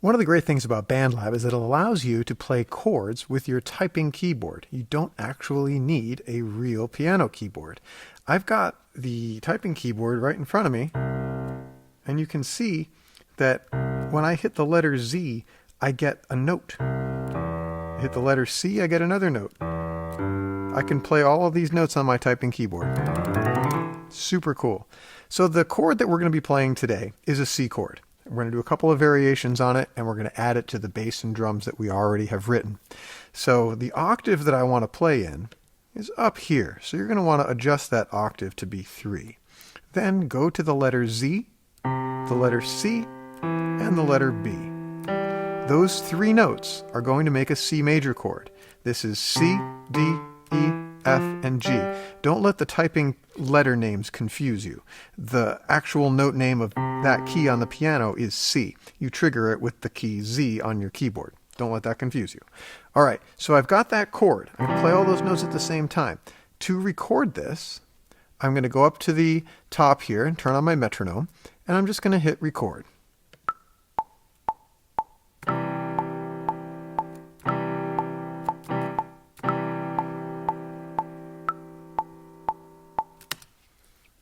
One of the great things about Bandlab is that it allows you to play chords with your typing keyboard. You don't actually need a real piano keyboard. I've got the typing keyboard right in front of me, and you can see that when I hit the letter Z, I get a note. I hit the letter C, I get another note. I can play all of these notes on my typing keyboard. Super cool. So the chord that we're going to be playing today is a C chord. We're going to do a couple of variations on it, and we're going to add it to the bass and drums that we already have written. So the octave that I want to play in is up here. So you're going to want to adjust that octave to be 3. Then go to the letter Z, the letter C, and the letter B. Those 3 notes are going to make a C major chord. This is C, D, E, F, and G. Don't let the typing letter names confuse you. The actual note name of that key on the piano is C. You trigger it with the key Z on your keyboard. Don't let that confuse you. All right, so I've got that chord. I'm going to play all those notes at the same time. To record this, I'm going to go up to the top here and turn on my metronome, and I'm just going to hit record.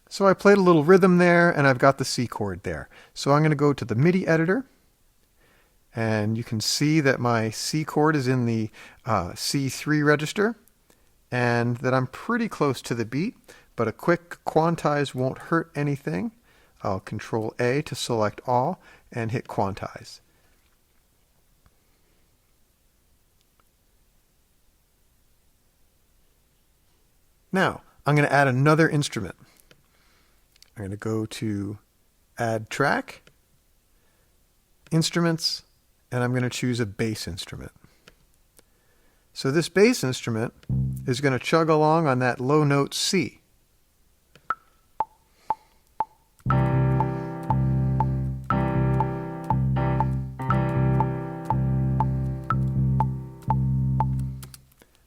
So I played a little rhythm there, and I've got the C chord there. So I'm going to go to the Midi Editor, and you can see that my C chord is in the C3 register, and that I'm pretty close to the beat, but a quick quantize won't hurt anything. I'll Control A to select all, and hit quantize. Now, I'm going to add another instrument. I'm going to go to Add Track, Instruments, and I'm going to choose a bass instrument. So this bass instrument is going to chug along on that low note C.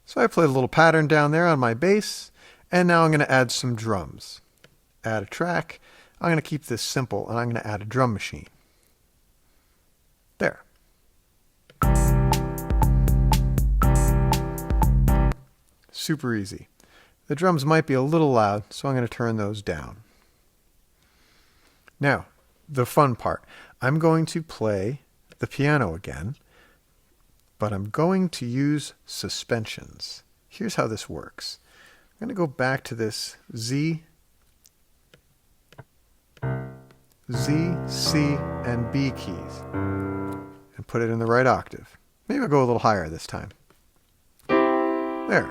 So I played a little pattern down there on my bass, and now I'm going to add some drums. Add a track. I'm going to keep this simple, and I'm going to add a drum machine. There. Super easy. The drums might be a little loud, so I'm going to turn those down. Now, the fun part. I'm going to play the piano again, but I'm going to use suspensions. Here's how this works. I'm going to go back to this Z, C, and B keys and put it in the right octave. Maybe I'll go a little higher this time. There.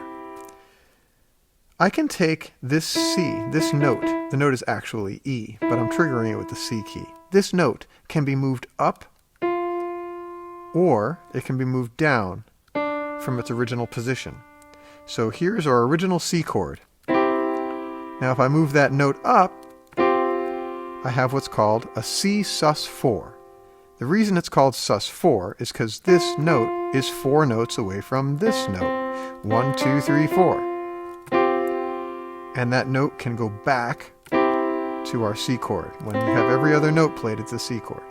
I can take this C, this note, the note is actually E, but I'm triggering it with the C key. This note can be moved up or it can be moved down from its original position. So here's our original C chord. Now if I move that note up, I have what's called a C sus4. The reason it's called sus4 is because this note is 4 notes away from this note. 1, 2, 3, 4. And that note can go back to our C chord. When you have every other note played, it's a C chord.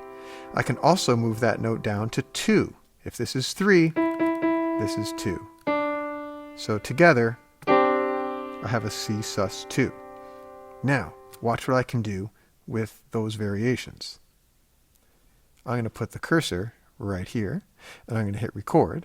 I can also move that note down to 2. If this is 3, this is 2. So together, I have a C sus2. Now, watch what I can do with those variations. I'm going to put the cursor right here, and I'm going to hit record.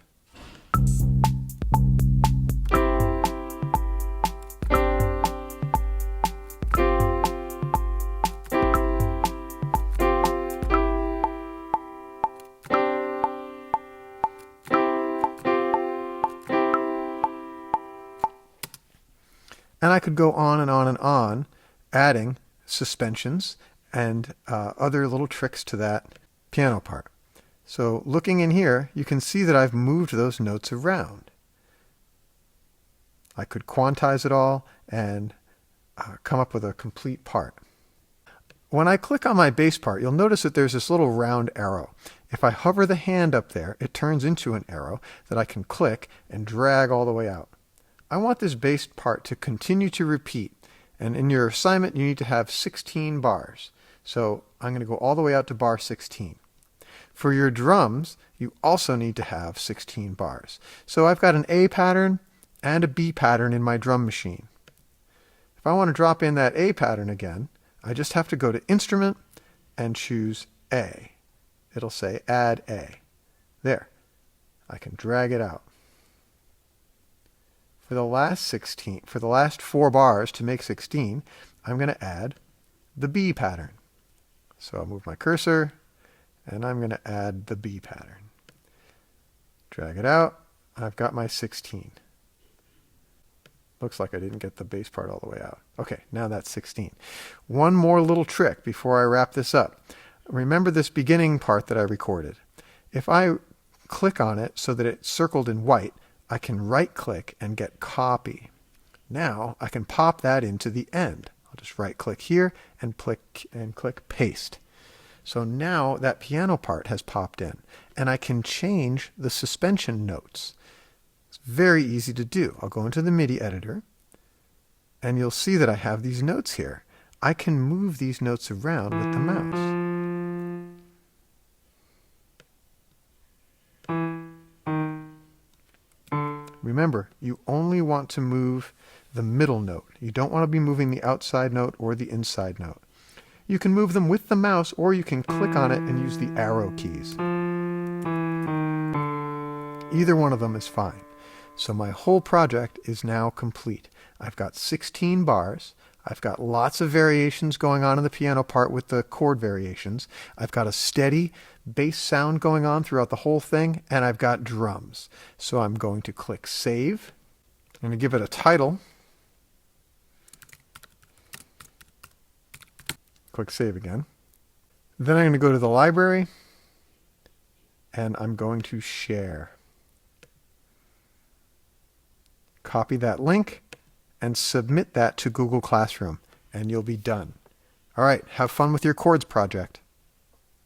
And I could go on and on and on, adding suspensions and other little tricks to that piano part. So looking in here, you can see that I've moved those notes around. I could quantize it all and come up with a complete part. When I click on my bass part, you'll notice that there's this little round arrow. If I hover the hand up there, it turns into an arrow that I can click and drag all the way out. I want this bass part to continue to repeat. And in your assignment, you need to have 16 bars. So I'm going to go all the way out to bar 16. For your drums, you also need to have 16 bars. So I've got an A pattern and a B pattern in my drum machine. If I want to drop in that A pattern again, I just have to go to Instrument and choose A. It'll say Add A. There. I can drag it out. For the last 4 bars to make 16, I'm going to add the B pattern. So I'll move my cursor, and I'm going to add the B pattern. Drag it out. I've got my 16. Looks like I didn't get the bass part all the way out. Okay, now that's 16. One more little trick before I wrap this up. Remember this beginning part that I recorded. If I click on it so that it's circled in white, I can right-click and get Copy. Now I can pop that into the end. I'll just right-click here and click Paste. So now that piano part has popped in, and I can change the suspension notes. It's very easy to do. I'll go into the Midi Editor, and you'll see that I have these notes here. I can move these notes around with the mouse. Remember, you only want to move the middle note. You don't want to be moving the outside note or the inside note. You can move them with the mouse, or you can click on it and use the arrow keys. Either one of them is fine. So my whole project is now complete. I've got 16 bars. I've got lots of variations going on in the piano part with the chord variations. I've got a steady bass sound going on throughout the whole thing, and I've got drums. So I'm going to click Save. I'm going to give it a title. Click Save again. Then I'm going to go to the library, and I'm going to share. Copy that link and submit that to Google Classroom, and you'll be done. All right, have fun with your Chords project.